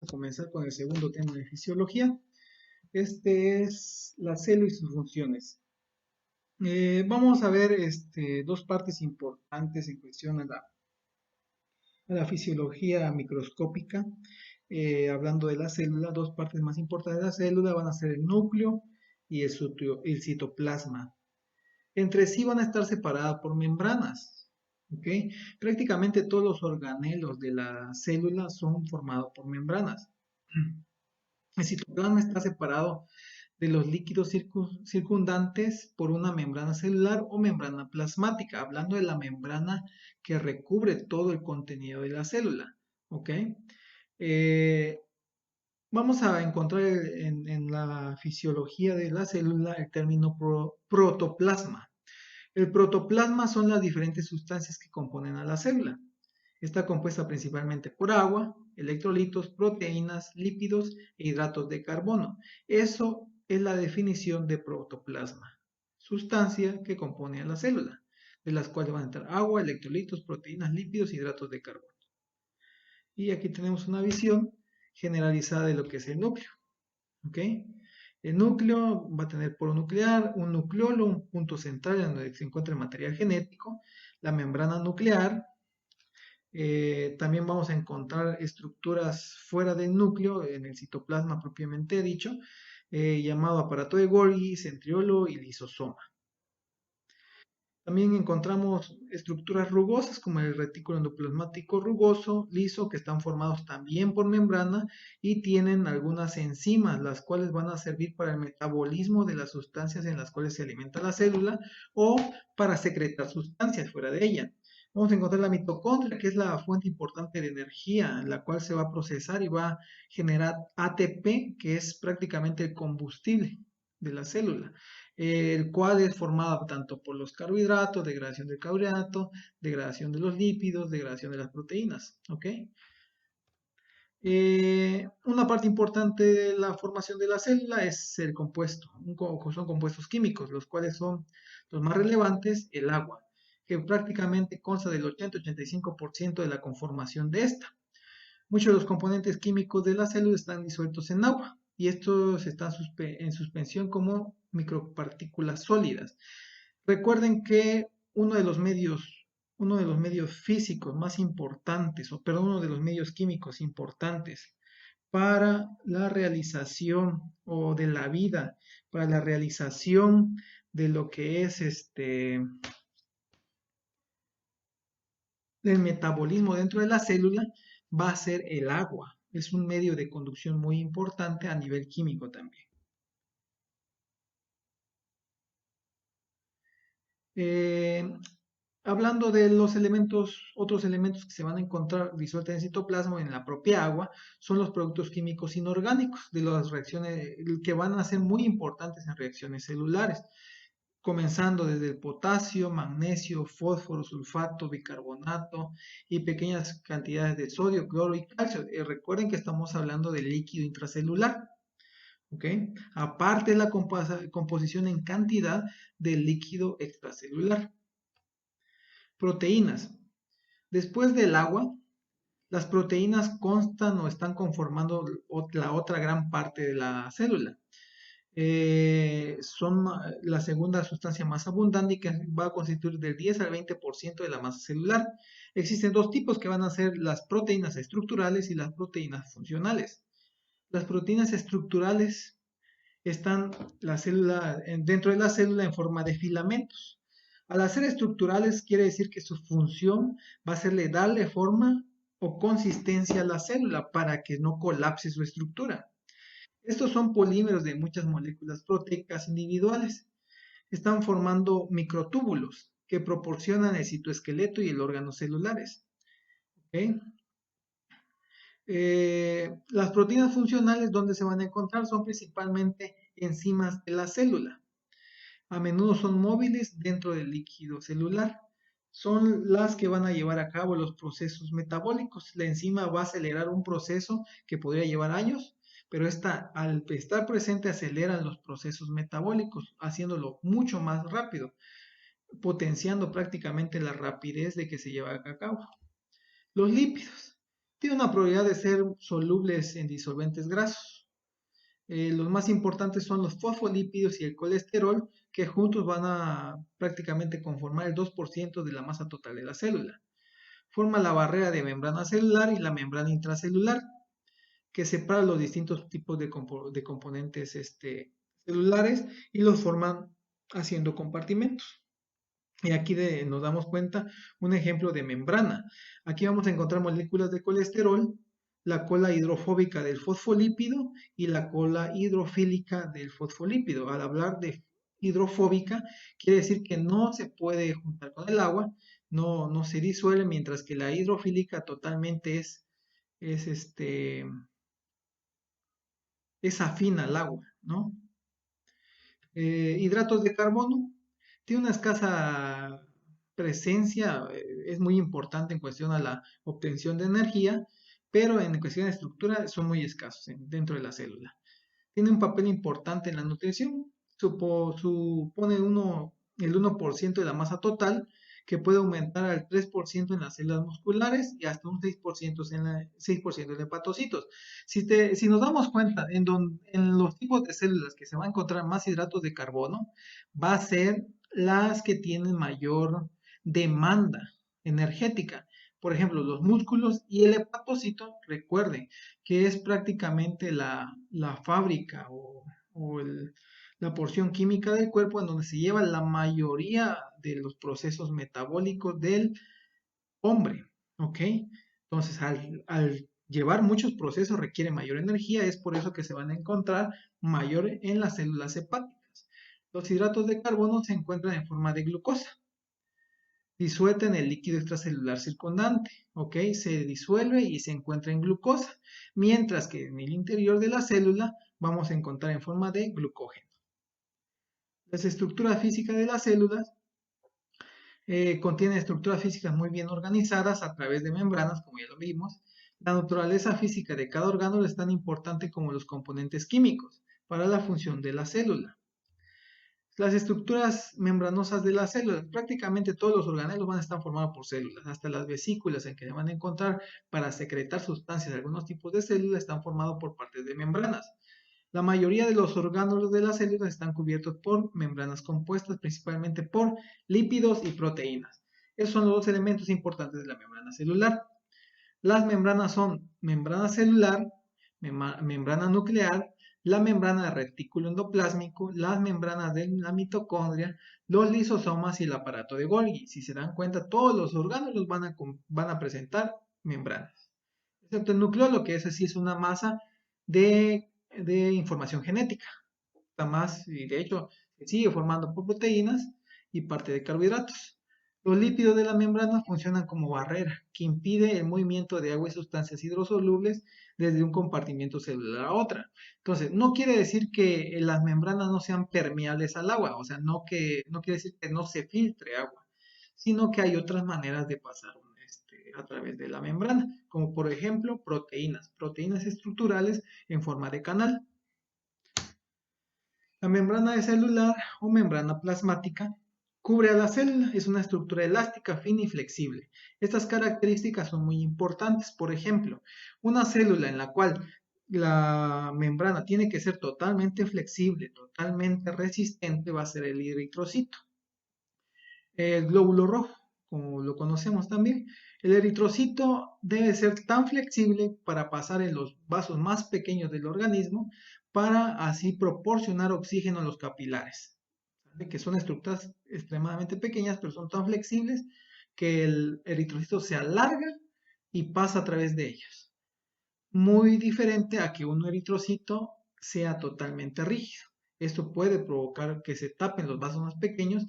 comenzar con el segundo tema de fisiología. Este es la célula y sus funciones. Vamos a ver dos partes importantes en cuestión a la fisiología microscópica. Hablando de la célula, dos partes más importantes de la célula van a ser el núcleo y el citoplasma. Entre sí van a estar separadas por membranas. ¿Ok? Prácticamente todos los organelos de la célula son formados por membranas. El citoplasma está separado de los líquidos circundantes por una membrana celular o membrana plasmática, hablando de la membrana que recubre todo el contenido de la célula. ¿Ok? Eh, Vamos a encontrar en la fisiología de la célula el término protoplasma. El protoplasma son las diferentes sustancias que componen a la célula. Está compuesta principalmente por agua, electrolitos, proteínas, lípidos e hidratos de carbono. Eso es la definición de protoplasma, sustancia que compone a la célula, de las cuales van a entrar agua, electrolitos, proteínas, lípidos y hidratos de carbono. Y aquí tenemos una visión generalizada de lo que es el núcleo. ¿Ok? El núcleo va a tener polo nuclear, un nucleolo, un punto central en donde se encuentra el material genético, la membrana nuclear. También vamos a encontrar estructuras fuera del núcleo, en el citoplasma propiamente dicho, llamado aparato de Golgi, centriolo y lisosoma. También encontramos estructuras rugosas como el retículo endoplasmático rugoso, liso, que están formados también por membrana y tienen algunas enzimas, las cuales van a servir para el metabolismo de las sustancias en las cuales se alimenta la célula o para secretar sustancias fuera de ella. Vamos a encontrar la mitocondria, que es la fuente importante de energía, en la cual se va a procesar y va a generar ATP, que es prácticamente el combustible de la célula, el cual es formado tanto por los carbohidratos, degradación del carbohidrato, degradación de los lípidos, degradación de las proteínas. ¿Ok? Una parte importante de la formación de la célula es el compuesto. Son compuestos químicos, los cuales son los más relevantes, el agua, que prácticamente consta del 80-85% de la conformación de esta. Muchos de los componentes químicos de la célula están disueltos en agua y estos están en suspensión como micropartículas sólidas. Recuerden que uno de los medios físicos más importantes, o perdón, uno de los medios químicos importantes para la realización o de la vida, para la realización de lo que es el metabolismo dentro de la célula, va a ser el agua. Es un medio de conducción muy importante a nivel químico también. Eh, Hablando de los elementos, otros elementos que se van a encontrar disueltos en el citoplasma en la propia agua, son los productos químicos inorgánicos de las reacciones que van a ser muy importantes en reacciones celulares, comenzando desde el potasio, magnesio, fósforo, sulfato, bicarbonato y pequeñas cantidades de sodio, cloro y calcio. Recuerden que estamos hablando de líquido intracelular. ¿Ok? Aparte de la composición en cantidad del líquido extracelular. Proteínas. Después del agua, las proteínas constan o están conformando la otra gran parte de la célula. Son la segunda sustancia más abundante y que va a constituir del 10 al 20% de la masa celular. Existen dos tipos que van a ser las proteínas estructurales y las proteínas funcionales. Las proteínas estructurales están dentro de la célula en forma de filamentos. Al ser estructurales quiere decir que su función va a ser darle forma o consistencia a la célula para que no colapse su estructura. Estos son polímeros de muchas moléculas proteicas individuales. Están formando microtúbulos que proporcionan el citoesqueleto y el órgano celulares. ¿Okay? Las proteínas funcionales, donde se van a encontrar, son principalmente enzimas de la célula. A menudo son móviles dentro del líquido celular. Son las que van a llevar a cabo los procesos metabólicos. La enzima va a acelerar un proceso que podría llevar años, pero al estar presente acelera los procesos metabólicos, haciéndolo mucho más rápido, potenciando prácticamente la rapidez de que se lleva a cabo. Los lípidos. Tiene una probabilidad de ser solubles en disolventes grasos. Los más importantes son los fosfolípidos y el colesterol, que juntos van a prácticamente conformar el 2% de la masa total de la célula. Forma la barrera de membrana celular y la membrana intracelular, que separa los distintos tipos de componentes celulares y los forman haciendo compartimentos. Y aquí nos damos cuenta un ejemplo de membrana. Aquí vamos a encontrar moléculas de colesterol, la cola hidrofóbica del fosfolípido y la cola hidrofílica del fosfolípido. Al hablar de hidrofóbica, quiere decir que no se puede juntar con el agua, no se disuelve, mientras que la hidrofílica totalmente es, este, es afín al agua, ¿no? Hidratos de carbono, tiene una escasa presencia, es muy importante en cuestión a la obtención de energía, pero en cuestión de estructura son muy escasos dentro de la célula. Tiene un papel importante en la nutrición, supone el 1% de la masa total, que puede aumentar al 3% en las células musculares y hasta un 6% en hepatocitos. Si nos damos cuenta, en los tipos de células que se va a encontrar más hidratos de carbono, va a ser las que tienen mayor demanda energética. Por ejemplo, los músculos y el hepatocito, recuerden que es prácticamente la fábrica o la porción química del cuerpo en donde se lleva la mayoría de los procesos metabólicos del hombre, ¿ok? Entonces, al llevar muchos procesos requiere mayor energía, es por eso que se van a encontrar mayor en las células hepáticas. Los hidratos de carbono se encuentran en forma de glucosa, disuelta en el líquido extracelular circundante, ¿ok? Se disuelve y se encuentra en glucosa, mientras que en el interior de la célula vamos a encontrar en forma de glucógeno. Las estructuras físicas de las células contienen estructuras físicas muy bien organizadas a través de membranas, como ya lo vimos. La naturaleza física de cada órgano es tan importante como los componentes químicos para la función de la célula. Las estructuras membranosas de las células, prácticamente todos los organelos van a estar formados por células, hasta las vesículas en que se van a encontrar para secretar sustancias de algunos tipos de células están formados por partes de membranas. La mayoría de los orgánulos de las células están cubiertos por membranas compuestas principalmente por lípidos y proteínas. Esos son los dos elementos importantes de la membrana celular. Las membranas son membrana celular, membrana nuclear, la membrana de retículo endoplásmico, las membranas de la mitocondria, los lisosomas y el aparato de Golgi. Si se dan cuenta, todos los orgánulos van a presentar membranas. Excepto el nucleolo, que ese sí es una masa de información genética. Está más, y de hecho, se sigue formando por proteínas y parte de carbohidratos. Los lípidos de la membrana funcionan como barrera que impide el movimiento de agua y sustancias hidrosolubles desde un compartimiento celular a otra. Entonces, no quiere decir que las membranas no sean permeables al agua, o sea, no quiere decir que no se filtre agua, sino que hay otras maneras de pasar a través de la membrana, como por ejemplo proteínas estructurales en forma de canal. La membrana celular o membrana plasmática cubre a la célula, es una estructura elástica, fina y flexible. Estas características son muy importantes. Por ejemplo, una célula en la cual la membrana tiene que ser totalmente flexible, totalmente resistente, va a ser el eritrocito. El glóbulo rojo, como lo conocemos también. El eritrocito debe ser tan flexible para pasar en los vasos más pequeños del organismo para así proporcionar oxígeno a los capilares, ¿vale? Que son estructuras extremadamente pequeñas, pero son tan flexibles que el eritrocito se alarga y pasa a través de ellos. Muy diferente a que un eritrocito sea totalmente rígido. Esto puede provocar que se tapen los vasos más pequeños